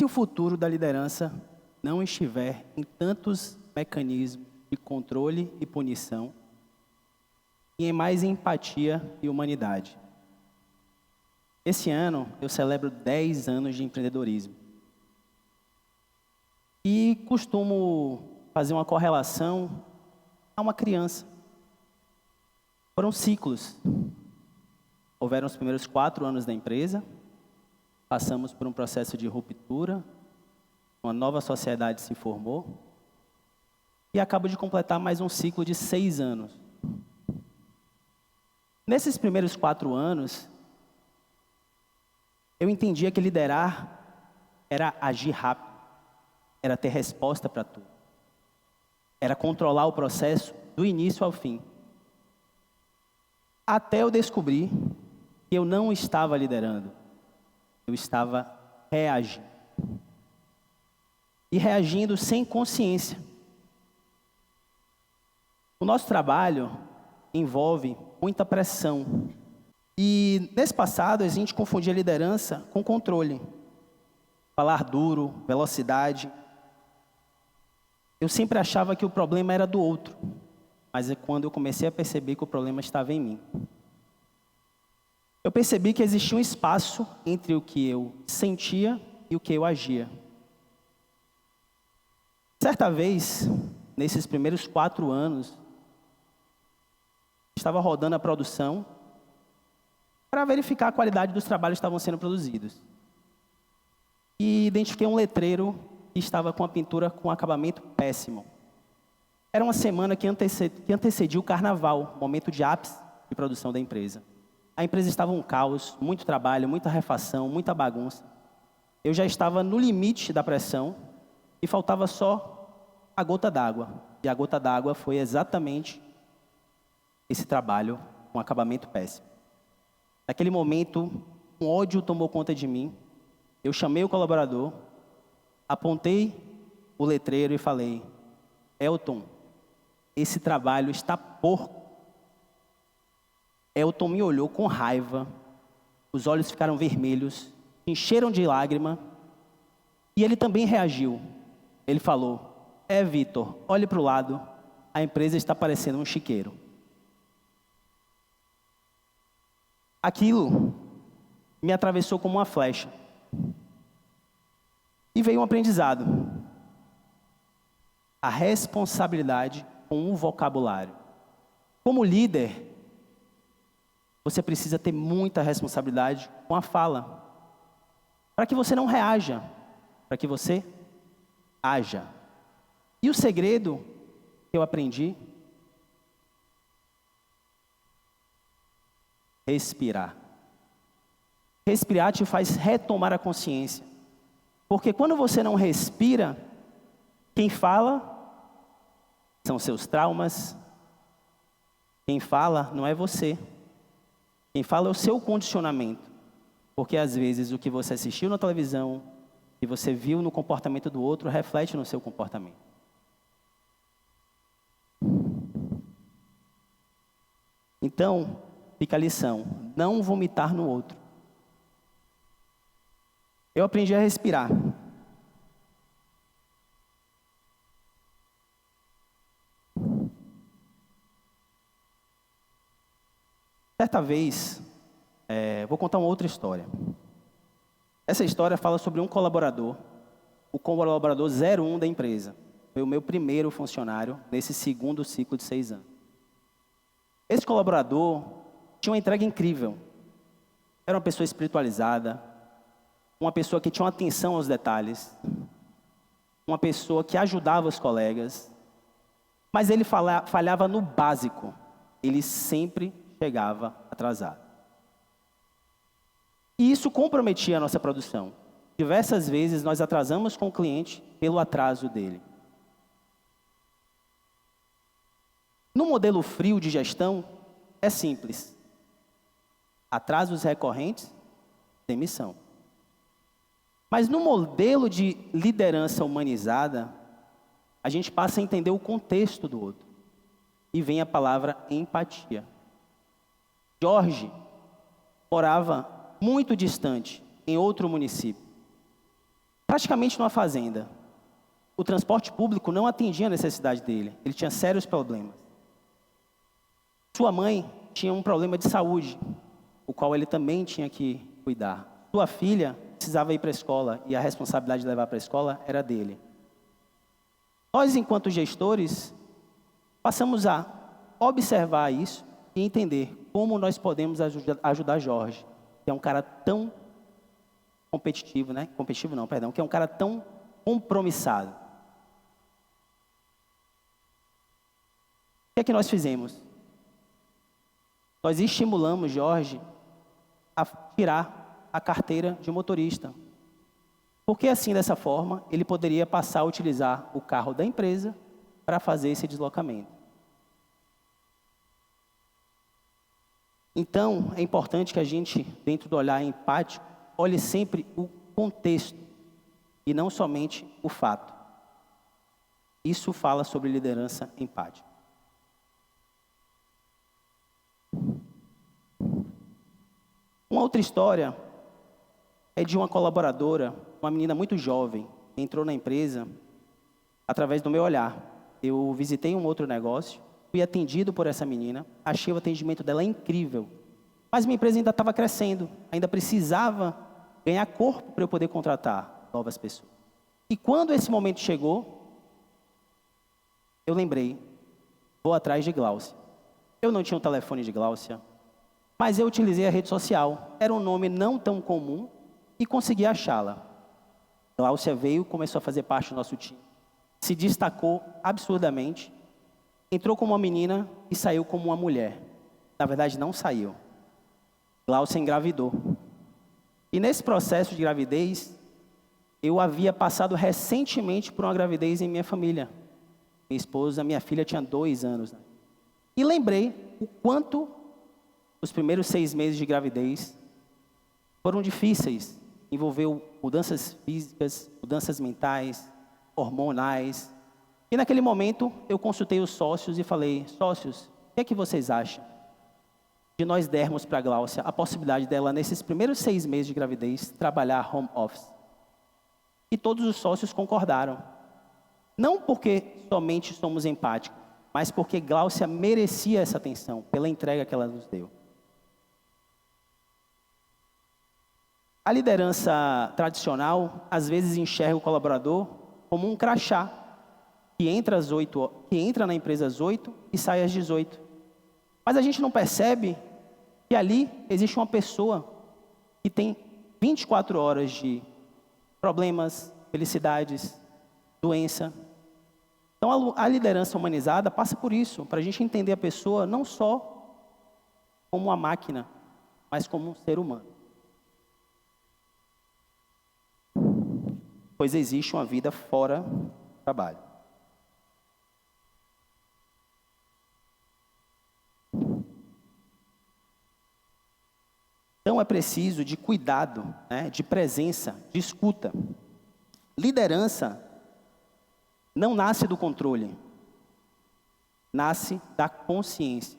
o futuro da liderança não estiver em tantos mecanismos de controle e punição, e em mais empatia e humanidade. Esse ano eu celebro 10 anos de empreendedorismo. E costumo fazer uma correlação a uma criança. Foram ciclos. Houveram os primeiros 4 anos da empresa, passamos por um processo de ruptura, uma nova sociedade se formou, e acabo de completar mais um ciclo de 6 anos. Nesses primeiros 4 anos, eu entendia que liderar era agir rápido, era ter resposta para tudo, era controlar o processo do início ao fim. Até eu descobrir que eu não estava liderando, eu estava reagindo. E reagindo sem consciência. O nosso trabalho envolve muita pressão. E nesse passado a gente confundia liderança com controle. Falar duro, velocidade. Eu sempre achava que o problema era do outro. Mas é quando eu comecei a perceber que o problema estava em mim. Eu percebi que existia um espaço entre o que eu sentia e o que eu agia. Certa vez, nesses primeiros 4 anos, estava rodando a produção para verificar a qualidade dos trabalhos que estavam sendo produzidos. E identifiquei um letreiro que estava com a pintura com acabamento péssimo. Era uma semana que antecedia o carnaval, momento de ápice de produção da empresa. A empresa estava um caos, muito trabalho, muita refação, muita bagunça. Eu já estava no limite da pressão e faltava só a gota d'água. E a gota d'água foi exatamente esse trabalho com acabamento péssimo. Naquele momento, um ódio tomou conta de mim. Eu chamei o colaborador, apontei o letreiro e falei: Elton, esse trabalho está porco. Elton me olhou com raiva, os olhos ficaram vermelhos, encheram de lágrima, e ele também reagiu. Ele falou: Vitor, olhe para o lado, a empresa está parecendo um chiqueiro. Aquilo me atravessou como uma flecha. E veio um aprendizado. A responsabilidade com o vocabulário. Como líder, você precisa ter muita responsabilidade com a fala. Para que você não reaja, para que você haja. E o segredo que eu aprendi: respirar. Respirar te faz retomar a consciência. Porque quando você não respira, quem fala são seus traumas. Quem fala não é você. Quem fala é o seu condicionamento. Porque às vezes o que você assistiu na televisão, que você viu no comportamento do outro, reflete no seu comportamento. Então, fica a lição: não vomitar no outro. Eu aprendi a respirar. Certa vez, vou contar uma outra história. Essa história fala sobre um colaborador, o colaborador 01 da empresa. Foi o meu primeiro funcionário nesse segundo ciclo de 6 anos. Esse colaborador tinha uma entrega incrível. Era uma pessoa espiritualizada, uma pessoa que tinha uma atenção aos detalhes, uma pessoa que ajudava os colegas, mas ele falhava no básico. Ele sempre chegava atrasado. E isso comprometia a nossa produção. Diversas vezes nós atrasamos com o cliente pelo atraso dele. No modelo frio de gestão, é simples. Atrasos recorrentes, demissão. Mas no modelo de liderança humanizada, a gente passa a entender o contexto do outro. E vem a palavra empatia. Jorge morava muito distante, em outro município. praticamente numa fazenda. O transporte público não atendia a necessidade dele. Ele tinha sérios problemas. Sua mãe tinha um problema de saúde, o qual ele também tinha que cuidar. Sua filha precisava ir para a escola e a responsabilidade de levar para a escola era dele. Nós, enquanto gestores, passamos a observar isso e entender como nós podemos ajudar Jorge, que é um cara tão competitivo, né? Competitivo não, perdão, que é um cara tão compromissado. O que é que nós fizemos? Nós estimulamos Jorge a tirar a carteira de motorista. Porque assim, dessa forma, ele poderia passar a utilizar o carro da empresa para fazer esse deslocamento. Então, é importante que a gente, dentro do olhar empático, olhe sempre o contexto e não somente o fato. Isso fala sobre liderança empática. Uma outra história é de uma colaboradora, uma menina muito jovem, que entrou na empresa através do meu olhar. Eu visitei um outro negócio, fui atendido por essa menina, achei o atendimento dela incrível, mas minha empresa ainda estava crescendo, ainda precisava ganhar corpo para eu poder contratar novas pessoas. E quando esse momento chegou, eu lembrei, vou atrás de Gláucia. Eu não tinha o telefone de Gláucia, mas eu utilizei a rede social. Era um nome não tão comum e consegui achá-la. Gláucia veio, começou a fazer parte do nosso time. Se destacou absurdamente. Entrou como uma menina e saiu como uma mulher. Na verdade, não saiu. Gláucia engravidou. E nesse processo de gravidez, eu havia passado recentemente por uma gravidez em minha família. Minha esposa, minha filha tinha 2 anos. E lembrei o quanto os primeiros 6 meses de gravidez foram difíceis. Envolveu mudanças físicas, mudanças mentais, hormonais. E naquele momento eu consultei os sócios e falei, sócios, o que é que vocês acham de nós dermos para a Gláucia a possibilidade dela, nesses primeiros 6 meses de gravidez, trabalhar home office? E todos os sócios concordaram. Não porque somente somos empáticos, mas porque Gláucia merecia essa atenção, pela entrega que ela nos deu. A liderança tradicional, às vezes, enxerga o colaborador como um crachá, que entra na empresa às 8 e sai às 18. Mas a gente não percebe que ali existe uma pessoa que tem 24 horas de problemas, felicidades, doença. Então, a liderança humanizada passa por isso, para a gente entender a pessoa não só como uma máquina, mas como um ser humano. Pois existe uma vida fora do trabalho. Então é preciso de cuidado, né, de presença, de escuta. Liderança não nasce do controle, nasce da consciência.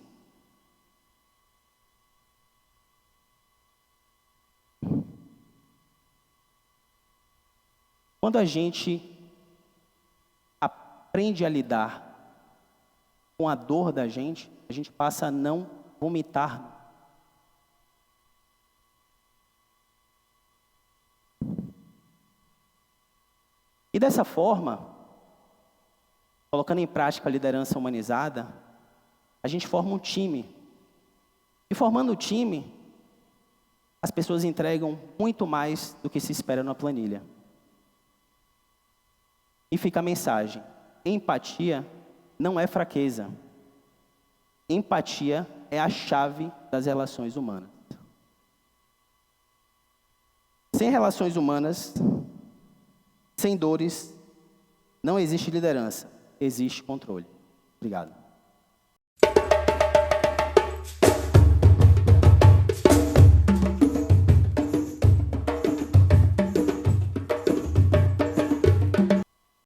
Quando a gente aprende a lidar com a dor da gente, a gente passa a não vomitar. E dessa forma, colocando em prática a liderança humanizada, a gente forma um time. E formando o time, as pessoas entregam muito mais do que se espera na planilha. E fica a mensagem: empatia não é fraqueza. Empatia é a chave das relações humanas. Sem relações humanas, sem dores, não existe liderança, existe controle. Obrigado.